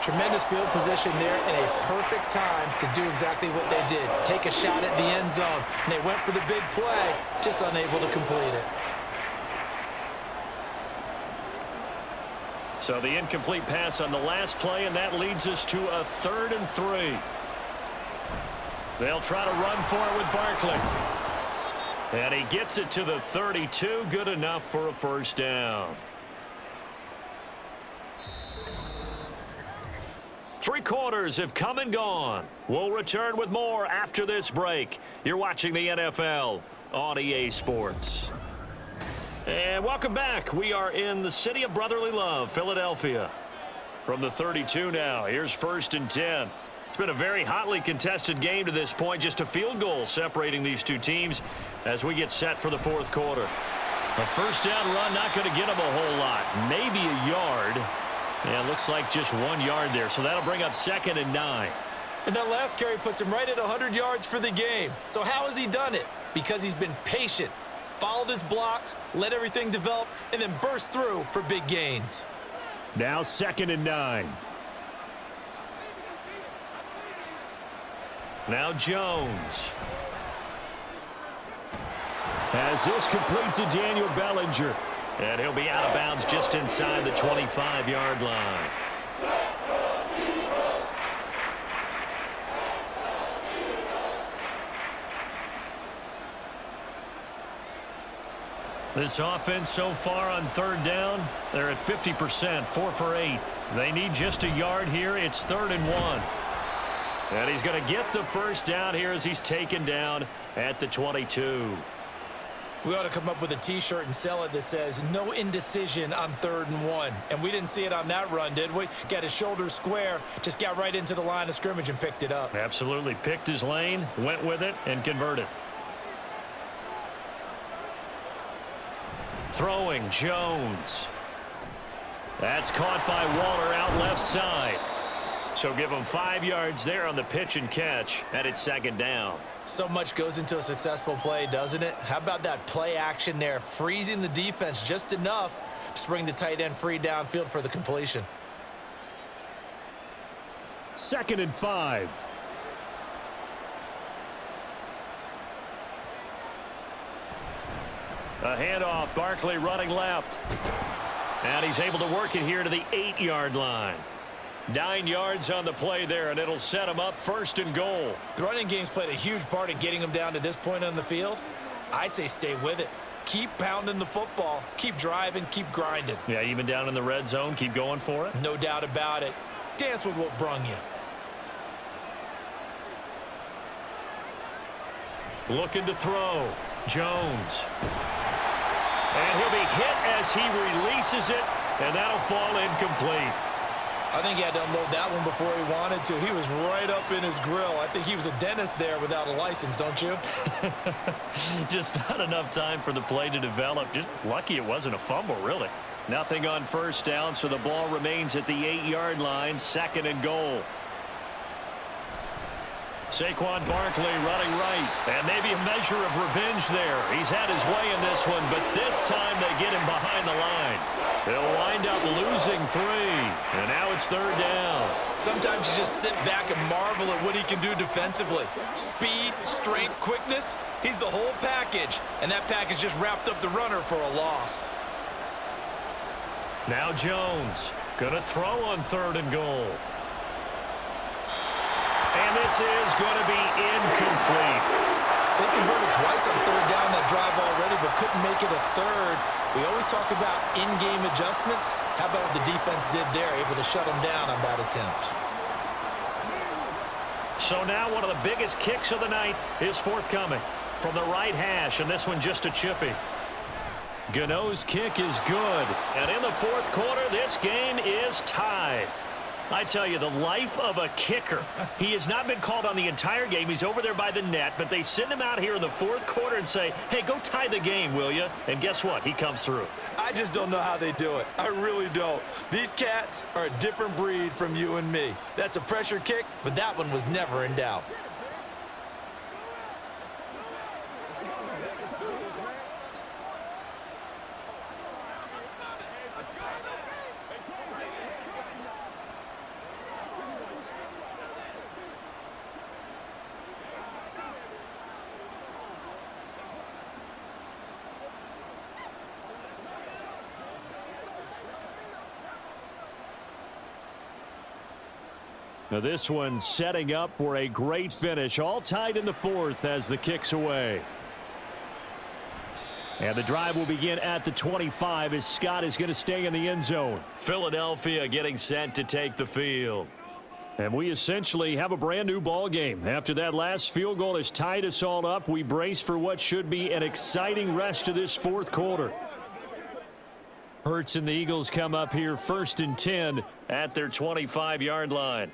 Tremendous field position there and a perfect time to do exactly what they did. Take a shot at the end zone. And they went for the big play, just unable to complete it. So the incomplete pass on the last play, and that leads us to a 3rd and 3. They'll try to run for it with Barkley. And he gets it to the 32. Good enough for a first down. 3 quarters have come and gone. We'll return with more after this break. You're watching the NFL on EA Sports. And welcome back. We are in the city of brotherly love, Philadelphia. From the 32 now, here's 1st and 10. It's been a very hotly contested game to this point. Just a field goal separating these two teams as we get set for the 4th quarter. A first down run, not going to get them a whole lot. Maybe a yard. Yeah, looks like just 1 yard there, so that'll bring up 2nd and 9. And that last carry puts him right at 100 yards for the game. So how has he done it? Because he's been patient, followed his blocks, let everything develop, and then burst through for big gains. Now 2nd and 9. Now Jones. As this complete to Daniel Bellinger. And he'll be out of bounds just inside the 25-yard line. This offense so far on 3rd down, they're at 50%, 4 for 8. They need just a yard here. It's 3rd and 1. And he's going to get the first down here as he's taken down at the 22. We ought to come up with a T-shirt and sell it that says, no indecision on 3rd and 1. And we didn't see it on that run, did we? Got his shoulders square, just got right into the line of scrimmage and picked it up. Absolutely. Picked his lane, went with it, and converted. Throwing, Jones. That's caught by Waller out left side. So give him 5 yards there on the pitch and catch, and it's 2nd down. So much goes into a successful play, doesn't it? How about that play action there, freezing the defense just enough to bring the tight end free downfield for the completion. 2nd and 5. A handoff, Barkley running left. And he's able to work it here to the 8-yard line. 9 yards on the play there, and it'll set him up 1st and goal. The running game's played a huge part in getting him down to this point on the field. I say stay with it. Keep pounding the football. Keep driving. Keep grinding. Yeah, even down in the red zone, keep going for it. No doubt about it. Dance with what brung you. Looking to throw. Jones. And he'll be hit as he releases it, and that'll fall incomplete. I think he had to unload that one before he wanted to. He was right up in his grill. I think he was a dentist there without a license, don't you? Just not enough time for the play to develop. Just lucky it wasn't a fumble, really. Nothing on first down, so the ball remains at the 8-yard line, 2nd and goal. Saquon Barkley running right. And maybe a measure of revenge there. He's had his way in this one, but this time they get him behind the line. He'll wind up losing 3. And now it's 3rd down. Sometimes you just sit back and marvel at what he can do defensively. Speed, strength, quickness. He's the whole package. And that package just wrapped up the runner for a loss. Now Jones gonna throw on 3rd and goal. And this is going to be incomplete. They converted twice on 3rd down that drive already, but couldn't make it a 3rd. We always talk about in-game adjustments. How about what the defense did there, able to shut them down on that attempt? So now one of the biggest kicks of the night is forthcoming from the right hash, and this one just a chippy. Gano's kick is good, and in the 4th quarter, this game is tied. I tell you, the life of a kicker. He has not been called on the entire game. He's over there by the net, but they send him out here in the 4th quarter and say, hey, go tie the game, will you? And guess what? He comes through. I just don't know how they do it. I really don't. These cats are a different breed from you and me. That's a pressure kick, but that one was never in doubt. Now this one setting up for a great finish. All tied in the 4th as the kick's away. And the drive will begin at the 25 as Scott is going to stay in the end zone. Philadelphia getting set to take the field. And we essentially have a brand new ball game. After that last field goal has tied us all up, we brace for what should be an exciting rest of this 4th quarter. Hurts and the Eagles come up here 1st and 10 at their 25-yard line.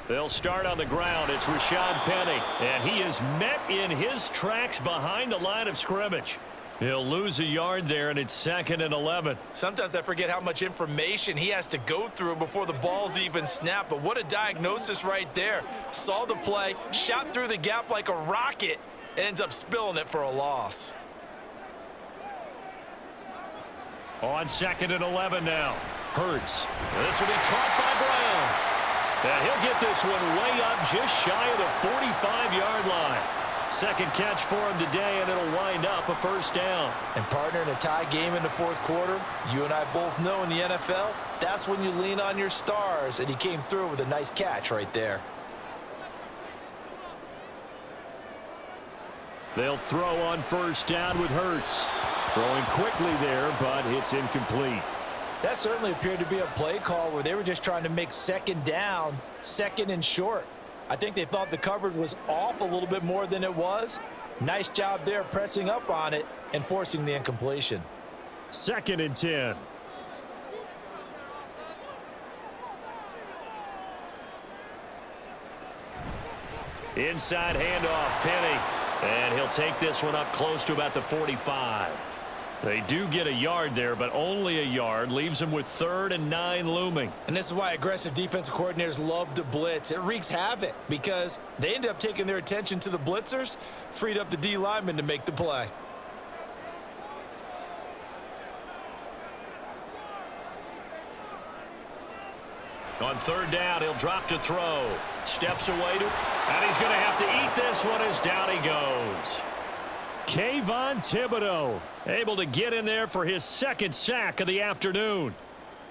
They'll start on the ground. It's Rashad Penny, and he is met in his tracks behind the line of scrimmage. He'll lose a yard there, and it's 2nd and 11. Sometimes I forget how much information he has to go through before the ball's even snapped, but what a diagnosis right there. Saw the play, shot through the gap like a rocket, ends up spilling it for a loss. On 2nd and 11 now. Hurts. This will be caught by Brown. And he'll get this one way up just shy of the 45-yard line. 2nd catch for him today, and it'll wind up a 1st down. And partner, in a tie game in the 4th quarter, you and I both know in the NFL, that's when you lean on your stars, and he came through with a nice catch right there. They'll throw on 1st down with Hurts. Throwing quickly there, but it's incomplete. That certainly appeared to be a play call where they were just trying to make 2nd down, 2nd and short. I think they thought the coverage was off a little bit more than it was. Nice job there pressing up on it and forcing the incompletion. 2nd and 10. Inside handoff, Penny. And he'll take this one up close to about the 45. They do get a yard there, but only a yard. Leaves them with 3rd and 9 looming. And this is why aggressive defensive coordinators love to blitz. It wreaks havoc because they end up taking their attention to the blitzers, freed up the D lineman to make the play. On 3rd down, he'll drop to throw. Steps away to, and he's going to have to eat this one as down he goes. Kayvon Thibodeau able to get in there for his 2nd sack of the afternoon.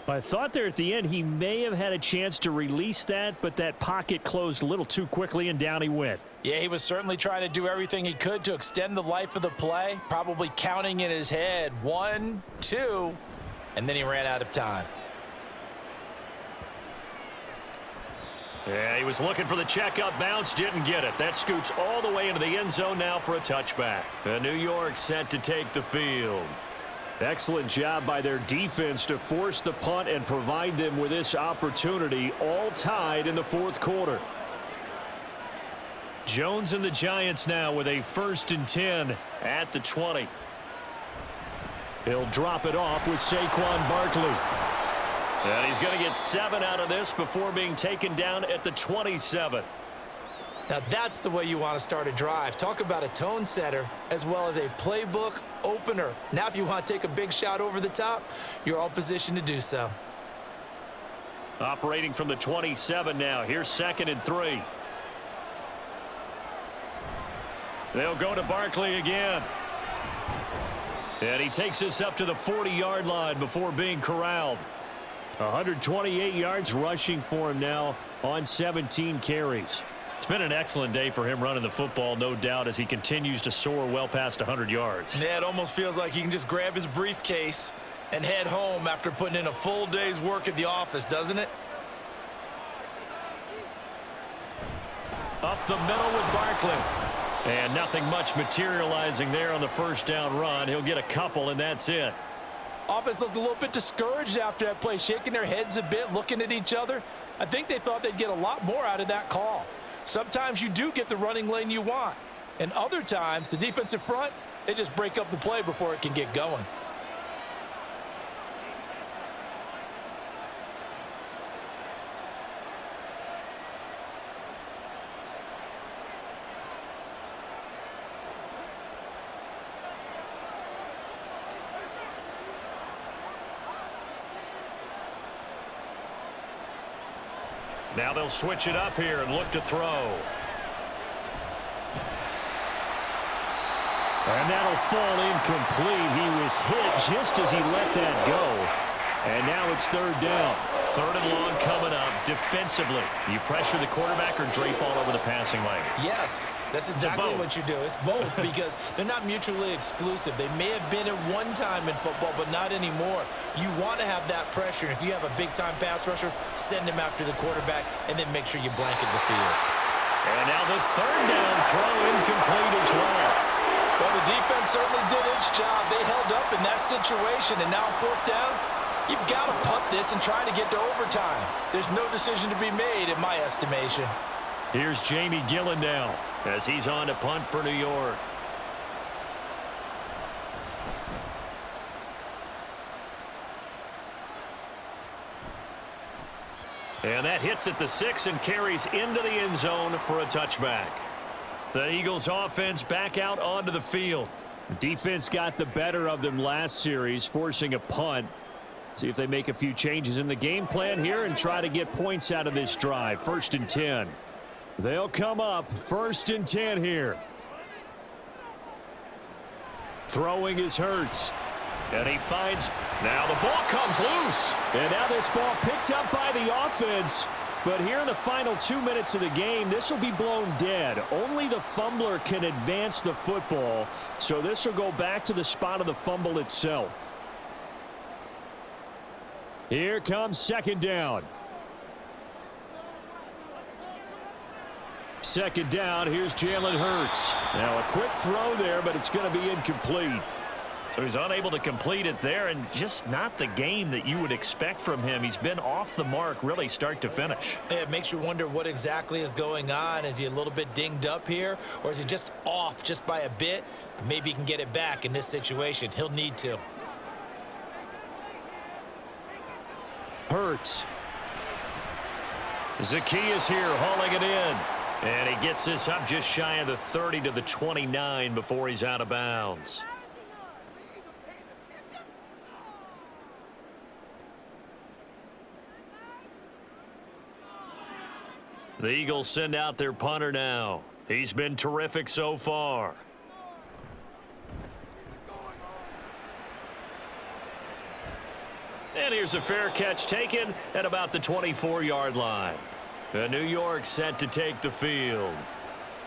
I thought there at the end he may have had a chance to release that, but that pocket closed a little too quickly and down he went. Yeah, he was certainly trying to do everything he could to extend the life of the play, probably counting in his head 1, 2, and then he ran out of time. Yeah, he was looking for the checkup bounce, didn't get it. That scoots all the way into the end zone now for a touchback. New York set to take the field. Excellent job by their defense to force the punt and provide them with this opportunity, all tied in the 4th quarter. Jones and the Giants now with a 1st and 10 at the 20. He'll drop it off with Saquon Barkley. And he's going to get 7 out of this before being taken down at the 27. Now that's the way you want to start a drive. Talk about a tone setter as well as a playbook opener. Now if you want to take a big shot over the top, you're all positioned to do so. Operating from the 27 now. Here's 2nd and 3. They'll go to Barkley again. And he takes us up to the 40-yard line before being corralled. 128 yards rushing for him now on 17 carries. It's been an excellent day for him running the football, no doubt, as he continues to soar well past 100 yards. Yeah, it almost feels like he can just grab his briefcase and head home after putting in a full day's work at the office, doesn't it? Up the middle with Barkley. And nothing much materializing there on the first down run. He'll get a couple, and that's it. Offense looked a little bit discouraged after that play, shaking their heads a bit, looking at each other. I think they thought they'd get a lot more out of that call. Sometimes you do get the running lane you want. And other times, the defensive front, they just break up the play before it can get going. Now they'll switch it up here and look to throw. And that'll fall incomplete. He was hit just as he let that go. And now it's 3rd down. 3rd and long coming up. Defensively, you pressure the quarterback or drape all over the passing lane? Yes, that's exactly what you do. It's both because they're not mutually exclusive. They may have been at one time in football, but not anymore. You want to have that pressure. If you have a big-time pass rusher, send him after the quarterback, and then make sure you blanket the field. And now the 3rd down throw incomplete as well. Well, the defense certainly did its job. They held up in that situation, and now 4th down, you've got to punt this and try to get to overtime. There's no decision to be made in my estimation. Here's Jamie Gillen now as he's on to punt for New York. And that hits at the 6 and carries into the end zone for a touchback. The Eagles offense back out onto the field. Defense got the better of them last series, forcing a punt. See if they make a few changes in the game plan here and try to get points out of this drive. 1st and 10. They'll come up 1st and 10 here. Throwing is Hurts. And he finds, now the ball comes loose. And now this ball picked up by the offense. But here in the final 2 minutes of the game, this will be blown dead. Only the fumbler can advance the football. So this will go back to the spot of the fumble itself. Here comes 2nd down. 2nd down, here's Jalen Hurts. Now a quick throw there, but it's going to be incomplete. So he's unable to complete it there, and just not the game that you would expect from him. He's been off the mark really start to finish. Yeah, it makes you wonder what exactly is going on. Is he a little bit dinged up here, or is he just off just by a bit? Maybe he can get it back in this situation. He'll need to. Hurts. Zacchaeus here hauling it in. And he gets this up just shy of the 30 to the 29 before he's out of bounds. The Eagles send out their punter now. He's been terrific so far. And here's a fair catch taken at about the 24-yard line. New York set to take the field.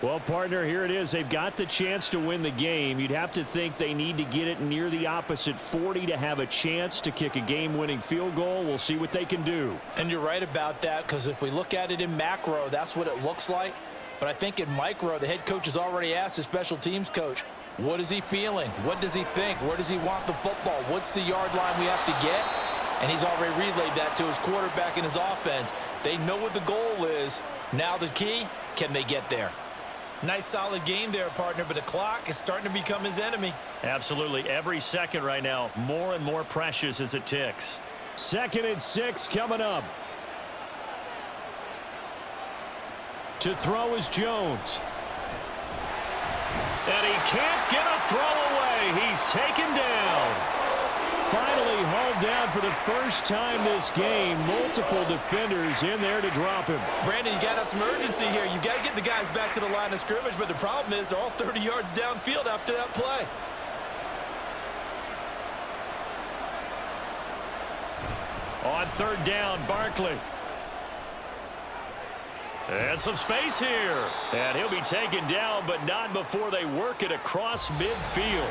Well, partner, here it is. They've got the chance to win the game. You'd have to think they need to get it near the opposite 40 to have a chance to kick a game-winning field goal. We'll see what they can do. And you're right about that, because if we look at it in macro, that's what it looks like. But I think in micro, the head coach has already asked the special teams coach, what is he feeling? What does he think? Where does he want the football? What's the yard line we have to get? And he's already relayed that to his quarterback and his offense. They know what the goal is. Now the key, can they get there? Nice solid game there, partner, but the clock is starting to become his enemy. Absolutely. Every second right now, more and more precious as it ticks. 2nd and 6 coming up. To throw is Jones. And he can't get a throw away. He's taken down. Finally hauled down for the first time this game. Multiple defenders in there to drop him. Brandon, you got to have some urgency here. You got to get the guys back to the line of scrimmage, but the problem is they're all 30 yards downfield after that play. On third down, Barkley. And some space here. And he'll be taken down, but not before they work it across midfield.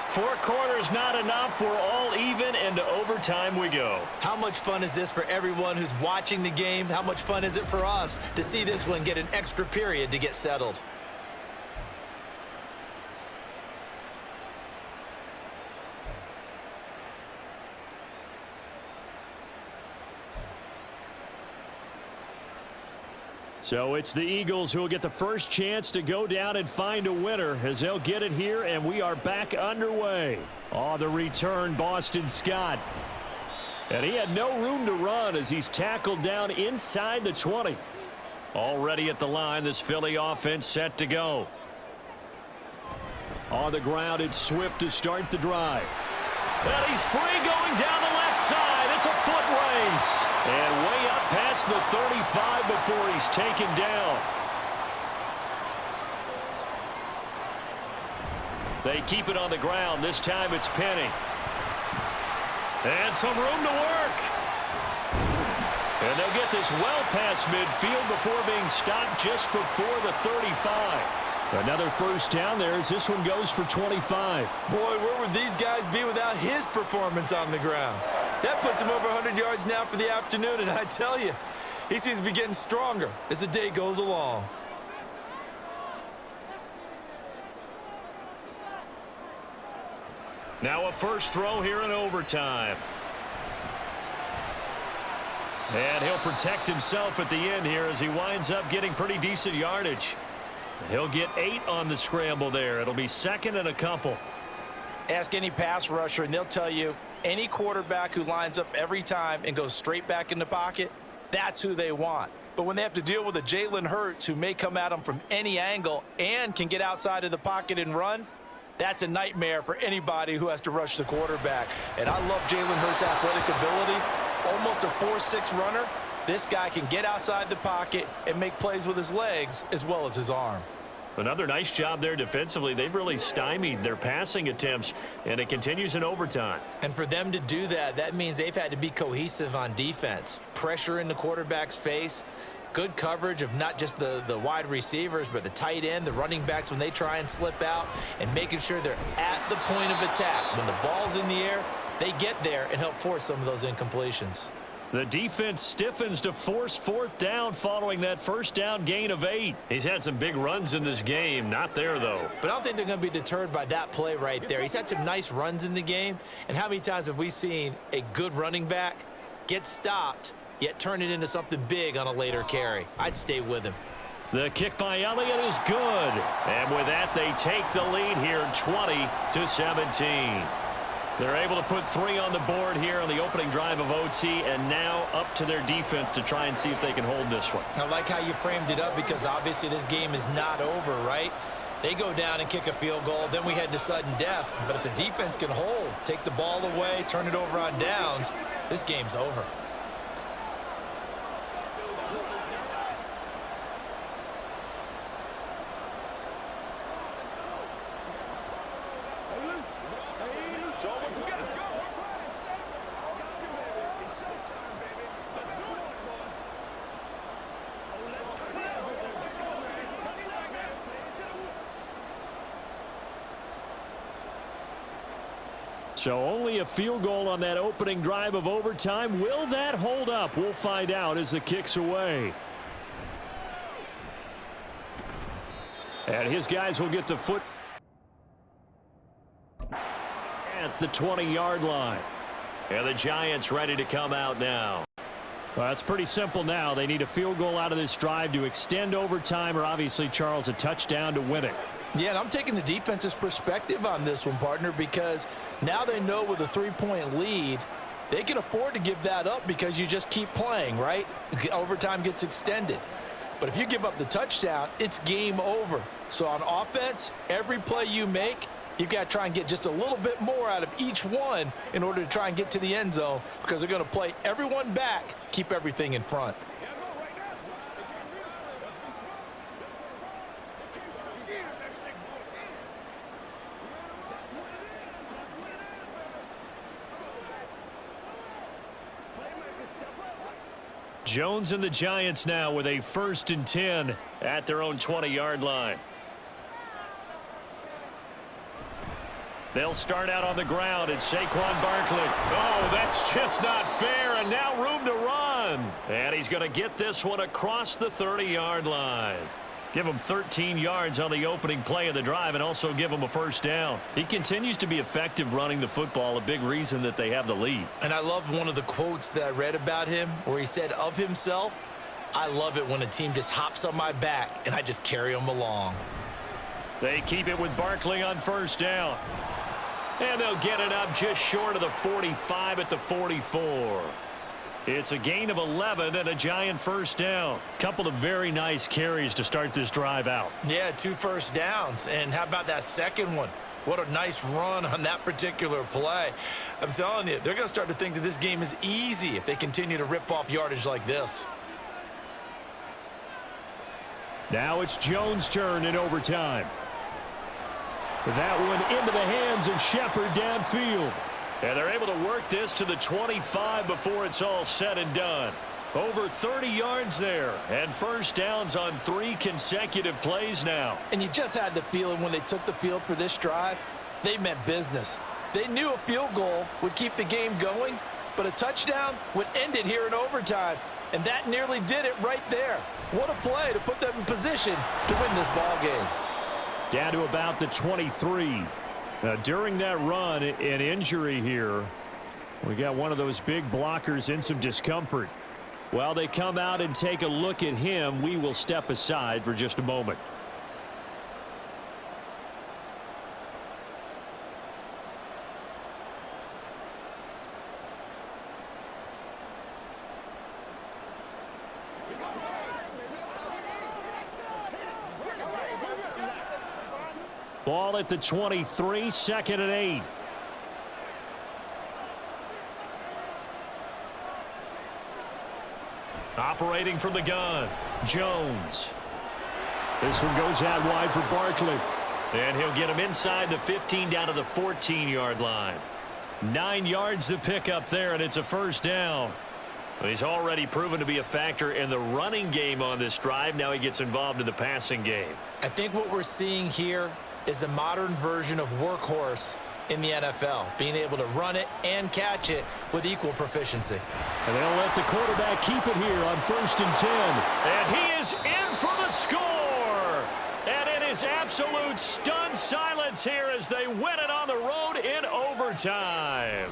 4 quarters not enough. We're all even, and to overtime we go. How much fun is this for everyone who's watching the game? How much fun is it for us to see this one get an extra period to get settled? So it's the Eagles who will get the first chance to go down and find a winner as they'll get it here, and we are back underway. On the return, Boston Scott. And he had no room to run as he's tackled down inside the 20. Already at the line, this Philly offense set to go. On the ground, it's Swift to start the drive. And he's free going down the left side. It's a foot race. And way up past the 35 before he's taken down. They keep it on the ground. This time it's Penny. And some room to work. And they'll get this well past midfield before being stopped just before the 35. Another first down there as this one goes for 25. Boy, where would these guys be without his performance on the ground? That puts him over 100 yards now for the afternoon, and I tell you, he seems to be getting stronger as the day goes along. Now a first throw here in overtime. And he'll protect himself at the end here as he winds up getting pretty decent yardage. He'll get 8 on the scramble there. It'll be second and a couple. Ask any pass rusher, and they'll tell you any quarterback who lines up every time and goes straight back in the pocket, that's who they want. But when they have to deal with a Jalen Hurts who may come at them from any angle and can get outside of the pocket and run, that's a nightmare for anybody who has to rush the quarterback. And I love Jalen Hurts' athletic ability. Almost a 4.6 runner. This guy can get outside the pocket and make plays with his legs as well as his arm. Another nice job there defensively. They've really stymied their passing attempts, and it continues in overtime. And for them to do that, that means they've had to be cohesive on defense. Pressure in the quarterback's face, good coverage of not just the wide receivers, but the tight end, the running backs when they try and slip out, and making sure they're at the point of attack. When the ball's in the air, they get there and help force some of those incompletions. The defense stiffens to force 4th down following that first down gain of 8. He's had some big runs in this game. Not there, though. But I don't think they're going to be deterred by that play right there. He's had some nice runs in the game. And how many times have we seen a good running back get stopped, yet turn it into something big on a later carry? I'd stay with him. The kick by Elliott is good. And with that, they take the lead here 20-17. They're able to put 3 on the board here on the opening drive of OT, and now up to their defense to try and see if they can hold this one. I like how you framed it up because obviously this game is not over, right? They go down and kick a field goal, then we head to sudden death. But if the defense can hold, take the ball away, turn it over on downs, this game's over. So only a field goal on that opening drive of overtime. Will that hold up? We'll find out as the kick's away. And his guys will get the foot at the 20-yard line. And the Giants ready to come out now. Well, it's pretty simple now. They need a field goal out of this drive to extend overtime, or obviously, Charles, a touchdown to win it. Yeah, and I'm taking the defense's perspective on this one, partner, because now they know with a 3-point lead, they can afford to give that up because you just keep playing, right? Overtime gets extended. But if you give up the touchdown, it's game over. So on offense, every play you make, you've got to try and get just a little bit more out of each one in order to try and get to the end zone, because they're going to play everyone back, keep everything in front. Jones and the Giants now with a 1st and 10 at their own 20-yard line. They'll start out on the ground. It's Saquon Barkley. Oh, that's just not fair, and now room to run. And he's going to get this one across the 30-yard line. Give him 13 yards on the opening play of the drive and also give him a 1st down. He continues to be effective running the football, a big reason that they have the lead. And I love one of the quotes that I read about him where he said of himself, "I love it when a team just hops on my back and I just carry them along." They keep it with Barkley on 1st down. And they'll get it up just short of the 45 at the 44. It's a gain of 11 and a Giant 1st down. Couple of very nice carries to start this drive out. Yeah, 2 first downs. And how about that second one? What a nice run on that particular play. I'm telling you, they're going to start to think that this game is easy if they continue to rip off yardage like this. Now it's Jones' turn in overtime. That one into the hands of Shepard downfield. And they're able to work this to the 25 before it's all said and done. Over 30 yards there, and 1st downs on 3 consecutive plays now. And you just had the feeling when they took the field for this drive, they meant business. They knew a field goal would keep the game going, but a touchdown would end it here in overtime. And that nearly did it right there. What a play to put them in position to win this ball game. Down to about the 23. During that run, an injury here. We got one of those big blockers in some discomfort. While they come out and take a look at him, we will step aside for just a moment. Ball at the 23, 2nd and 8. Operating from the gun, Jones. This one goes out wide for Barkley. And he'll get him inside the 15 down to the 14-yard line. 9 yards to pick up there, and it's a 1st down. He's already proven to be a factor in the running game on this drive. Now he gets involved in the passing game. I think what we're seeing here is the modern version of workhorse in the NFL, being able to run it and catch it with equal proficiency. And they'll let the quarterback keep it here on 1st and 10. And he is in for the score. And it is absolute stunned silence here as they win it on the road in overtime.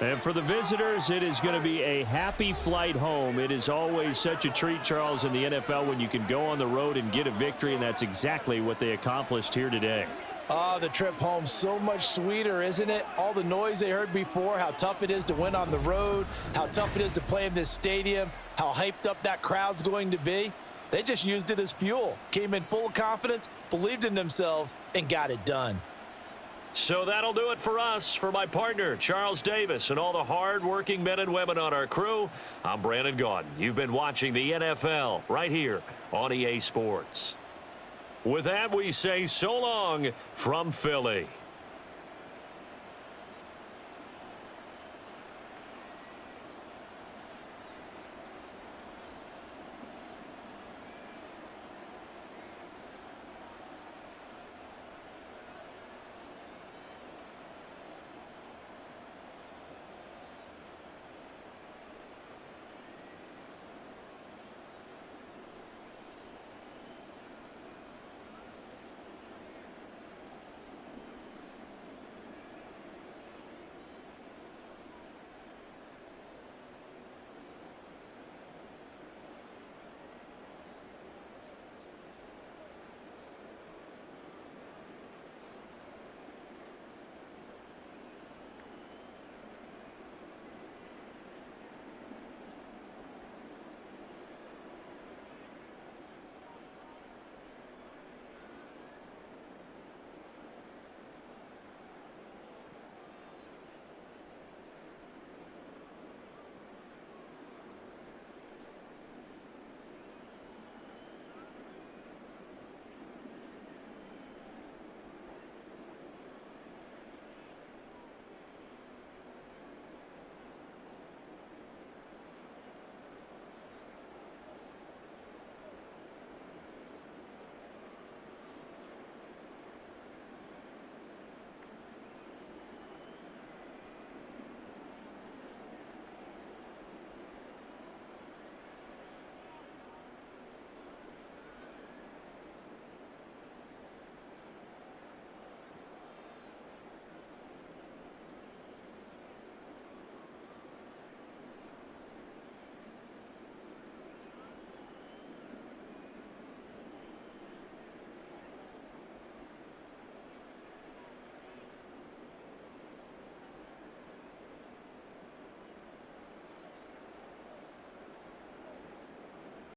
And for the visitors, it is going to be a happy flight home. It is always such a treat, Charles, in the NFL when you can go on the road and get a victory, and that's exactly what they accomplished here today. Oh, the trip home so much sweeter, isn't it? All the noise they heard before, how tough it is to win on the road, how tough it is to play in this stadium, how hyped up that crowd's going to be. They just used it as fuel, came in full of confidence, believed in themselves, and got it done. So that'll do it for us. For my partner, Charles Davis, and all the hard-working men and women on our crew, I'm Brandon Gaudin. You've been watching the NFL right here on EA Sports. With that, we say so long from Philly.